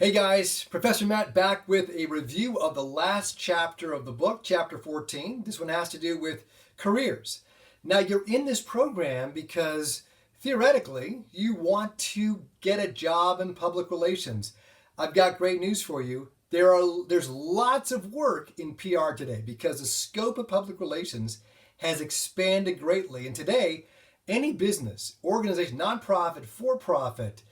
Hey guys, Professor Matt back with a review of the last chapter of the book, chapter 14. This one has to do with careers. Now, you're in this program because theoretically you want to get a job in public relations. I've got great news for you. There's lots of work in PR today because the scope of public relations has expanded greatly. And today, any business, organization, nonprofit, for profit,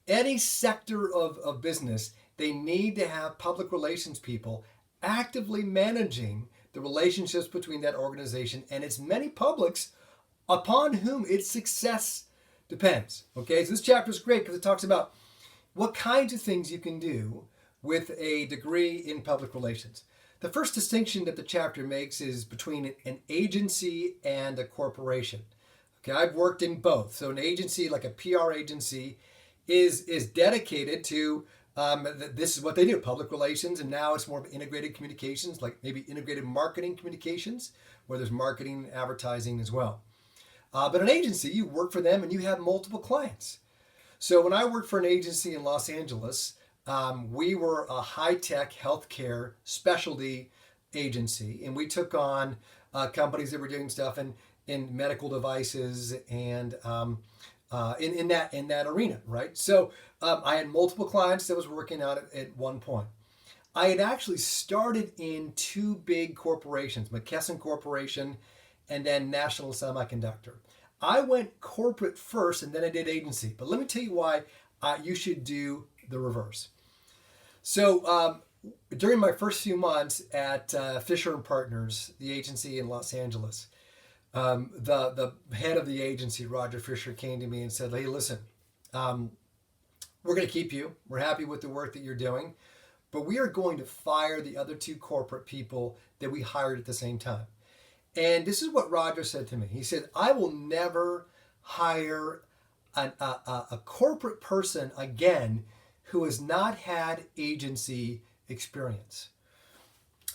any sector of business, they need to have public relations people actively managing the relationships between that organization and its many publics upon whom its success depends. Okay, so this chapter is great because it talks about what kinds of things you can do with a degree in public relations. The first distinction that the chapter makes is between an agency and a corporation. Okay, I've worked in both. So an agency, like a PR agency, is dedicated to this is what they do, public relations, and now it's more of integrated communications, like maybe integrated marketing communications, where there's marketing and advertising as well. But an agency, you work for them and you have multiple clients. So when I worked for an agency in Los Angeles, we were a high-tech healthcare specialty agency, and we took on companies that were doing stuff in medical devices and in that arena, right? So I had multiple clients that was working out at one point. I had actually started in two big corporations, McKesson Corporation and then National Semiconductor. I went corporate first and then I did agency. But let me tell you why you should do the reverse. So during my first few months at Fisher and Partners, the agency in Los Angeles, the head of the agency, Roger Fisher, came to me and said, "Hey, listen, we're going to keep you. We're happy with the work that you're doing, but we are going to fire the other two corporate people that we hired at the same time." And this is what Roger said to me. He said, "I will never hire a corporate person again who has not had agency experience."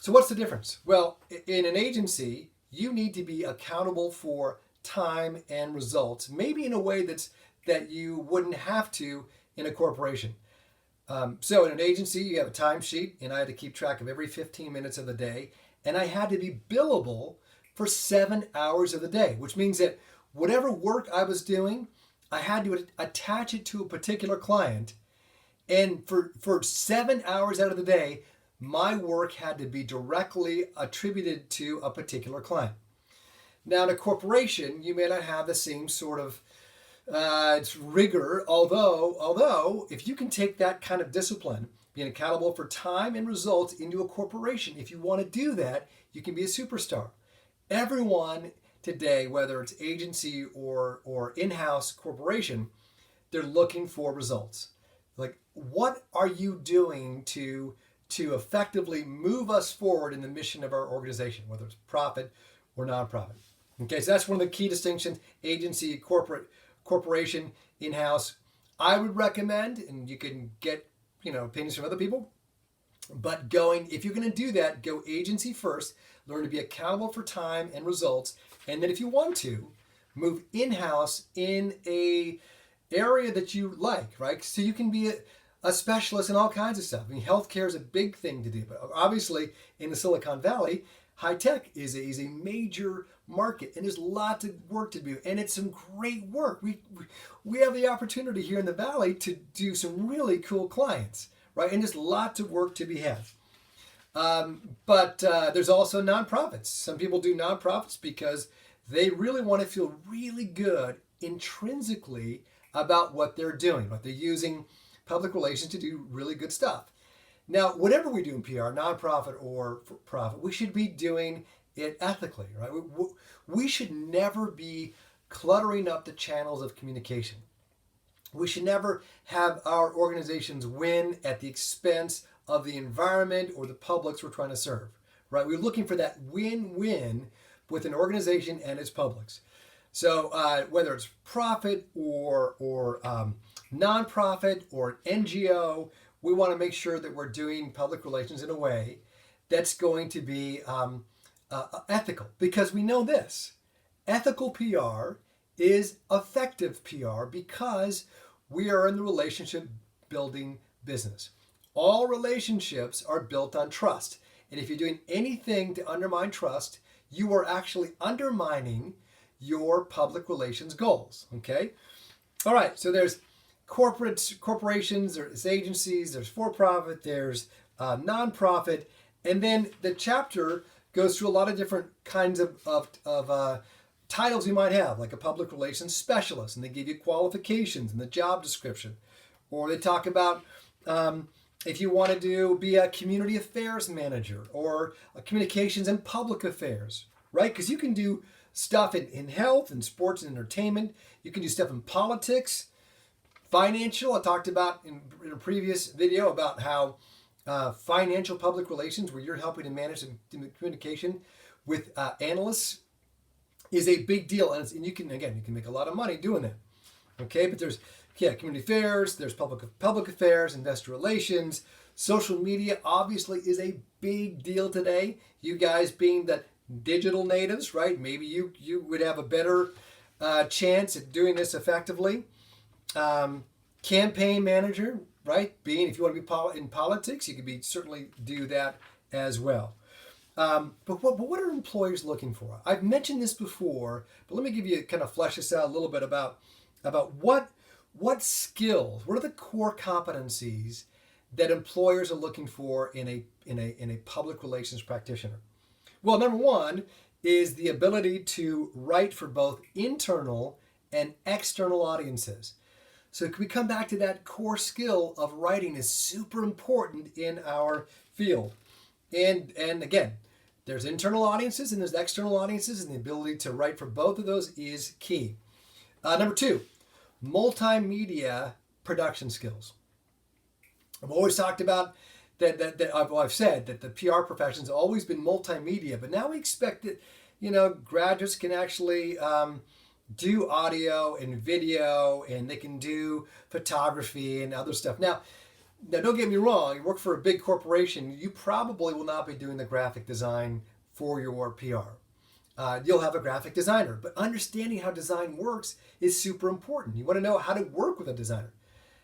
So what's the difference? Well, in an agency, you need to be accountable for time and results, maybe in a way that you wouldn't have to in a corporation. So in an agency, you have a timesheet, and I had to keep track of every 15 minutes of the day, and I had to be billable for 7 hours of the day, which means that whatever work I was doing, I had to attach it to a particular client, and for 7 hours out of the day, my work had to be directly attributed to a particular client. Now, in a corporation, you may not have the same sort of rigor, although if you can take that kind of discipline, being accountable for time and results into a corporation, if you want to do that, you can be a superstar. Everyone today, whether it's agency or in-house corporation, they're looking for results. Like, what are you doing to effectively move us forward in the mission of our organization, whether it's profit or nonprofit? Okay, so that's one of the key distinctions: agency, corporation, in-house. I would recommend, and you can get opinions from other people, but if you're going to do that, go agency first, learn to be accountable for time and results, and then if you want to, move in-house in a area that you like, right? So you can be a specialist in all kinds of stuff. I mean, healthcare is a big thing to do, but obviously in the Silicon Valley, high tech is a major market, and there's lots of work to do, and it's some great work. We have the opportunity here in the Valley to do some really cool clients, right? And there's lots of work to be had. But there's also nonprofits. Some people do nonprofits because they really want to feel really good intrinsically about what they're doing, but they're using public relations to do really good stuff. Now, whatever we do in PR, nonprofit or for profit, we should be doing it ethically, right? We should never be cluttering up the channels of communication. We should never have our organizations win at the expense of the environment or the publics we're trying to serve, right? We're looking for that win-win with an organization and its publics. So whether it's profit or nonprofit or NGO, we want to make sure that we're doing public relations in a way that's going to be ethical, because we know this: ethical PR is effective PR because we are in the relationship building business. All relationships are built on trust. And if you're doing anything to undermine trust, you are actually undermining your public relations goals. Okay? All right, so there's corporations, there's agencies, there's for-profit, there's nonprofit, and then the chapter goes through a lot of different kinds of titles you might have, like a public relations specialist, and they give you qualifications in the job description. Or they talk about if you want to be a community affairs manager or a communications and public affairs, right? Because you can do stuff in health and sports and entertainment. You can do stuff in politics, financial. I talked about in a previous video about how financial public relations, where you're helping to manage the communication with analysts, is a big deal. And you can make a lot of money doing that. Okay, but there's community affairs, there's public affairs, investor relations, social media obviously is a big deal today. You guys being the digital natives, right? Maybe you would have a better chance at doing this effectively. Campaign manager, right? If you want to be in politics, you could certainly do that as well. But what are employers looking for? I've mentioned this before, but let me give you kind of flesh this out a little bit about what skills, what are the core competencies that employers are looking for in a public relations practitioner? Well, number one is the ability to write for both internal and external audiences. So we come back to that core skill of writing is super important in our field. And again, there's internal audiences and there's external audiences, and the ability to write for both of those is key. Number two, multimedia production skills. I've always talked about I've said that the PR profession's always been multimedia, but now we expect that, graduates can actually do audio and video, and they can do photography and other stuff. Now, don't get me wrong, you work for a big corporation, you probably will not be doing the graphic design for your PR. You'll have a graphic designer, but understanding how design works is super important. You want to know how to work with a designer.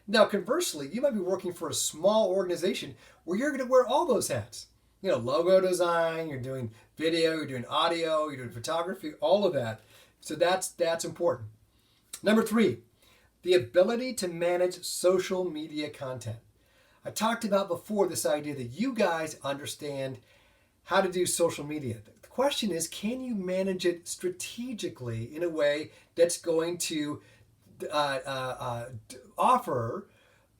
Now, conversely, you might be working for a small organization where you're going to wear all those hats. Logo design, you're doing video, you're doing audio, you're doing photography, all of that. So that's important. Number three, the ability to manage social media content. I talked about before this idea that you guys understand how to do social media. The question is, can you manage it strategically in a way that's going to offer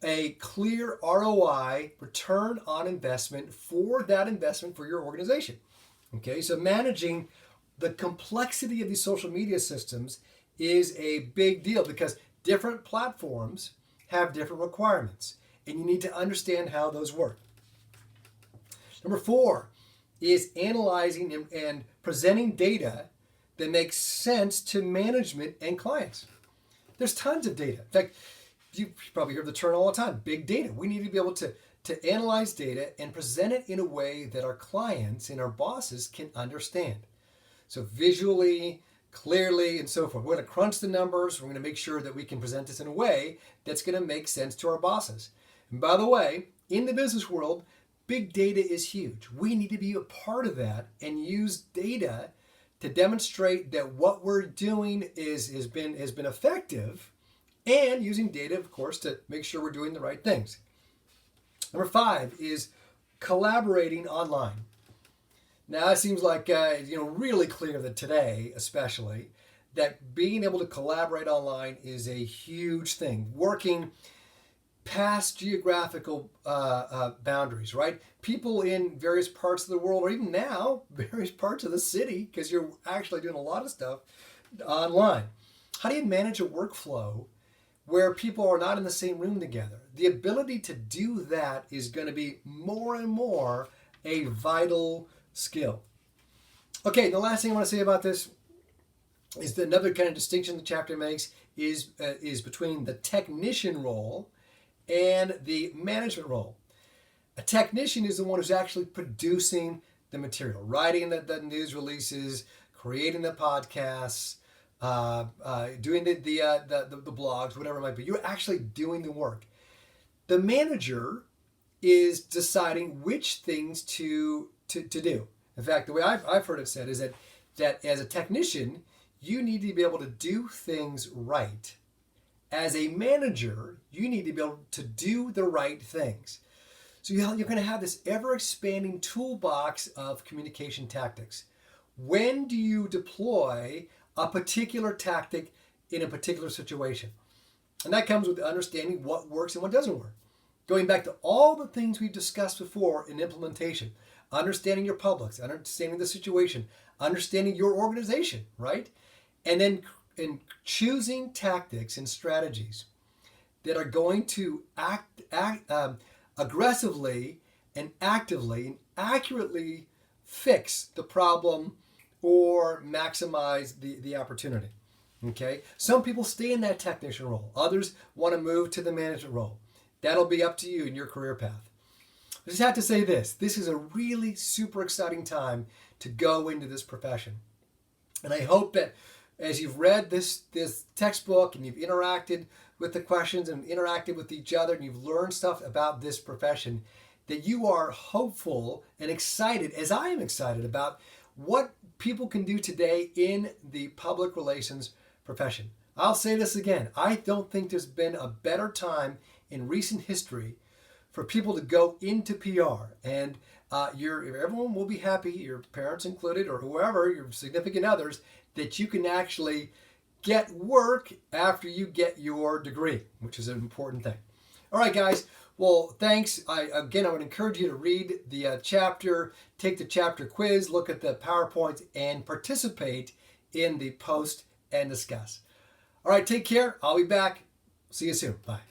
a clear ROI, return on investment for that investment for your organization? Okay, so managing the complexity of these social media systems is a big deal because different platforms have different requirements, and you need to understand how those work. Number four is analyzing and presenting data that makes sense to management and clients. There's tons of data. In fact, you probably hear the term all the time, big data. We need to be able to analyze data and present it in a way that our clients and our bosses can understand. So visually, clearly, and so forth. We're going to crunch the numbers. We're going to make sure that we can present this in a way that's going to make sense to our bosses. And by the way, in the business world, big data is huge. We need to be a part of that and use data to demonstrate that what we're doing has been effective, and using data, of course, to make sure we're doing the right things. Number five is collaborating online. Now, it seems like really clear that today, especially, that being able to collaborate online is a huge thing. Working past geographical boundaries, right? People in various parts of the world, or even now, various parts of the city, because you're actually doing a lot of stuff online. How do you manage a workflow where people are not in the same room together? The ability to do that is going to be more and more a vital skill. Okay, the last thing I want to say about this is that another kind of distinction the chapter makes is between the technician role and the management role. A technician is the one who's actually producing the material, writing the news releases, creating the podcasts, doing the blogs, whatever it might be. You're actually doing the work. The manager is deciding which things to do. In fact, the way I've heard it said is that as a technician, you need to be able to do things right. As a manager, you need to be able to do the right things. So you're going to have this ever-expanding toolbox of communication tactics. When do you deploy a particular tactic in a particular situation? And that comes with understanding what works and what doesn't work. Going back to all the things we've discussed before in implementation, understanding your publics, understanding the situation, understanding your organization, right? And then in choosing tactics and strategies that are going to act aggressively and actively and accurately fix the problem or maximize the opportunity. Okay? Some people stay in that technician role. Others want to move to the management role. That'll be up to you in your career path. I just have to say this. This is a really super exciting time to go into this profession. And I hope that as you've read this textbook and you've interacted with the questions and interacted with each other and you've learned stuff about this profession, that you are hopeful and excited, as I am excited, about what people can do today in the public relations profession. I'll say this again. I don't think there's been a better time in recent history for people to go into PR. And everyone will be happy, your parents included, or whoever, your significant others, that you can actually get work after you get your degree, which is an important thing. All right, guys. Well, thanks. I would encourage you to read the chapter, take the chapter quiz, look at the PowerPoint, and participate in the post and discuss. All right, take care. I'll be back. See you soon. Bye.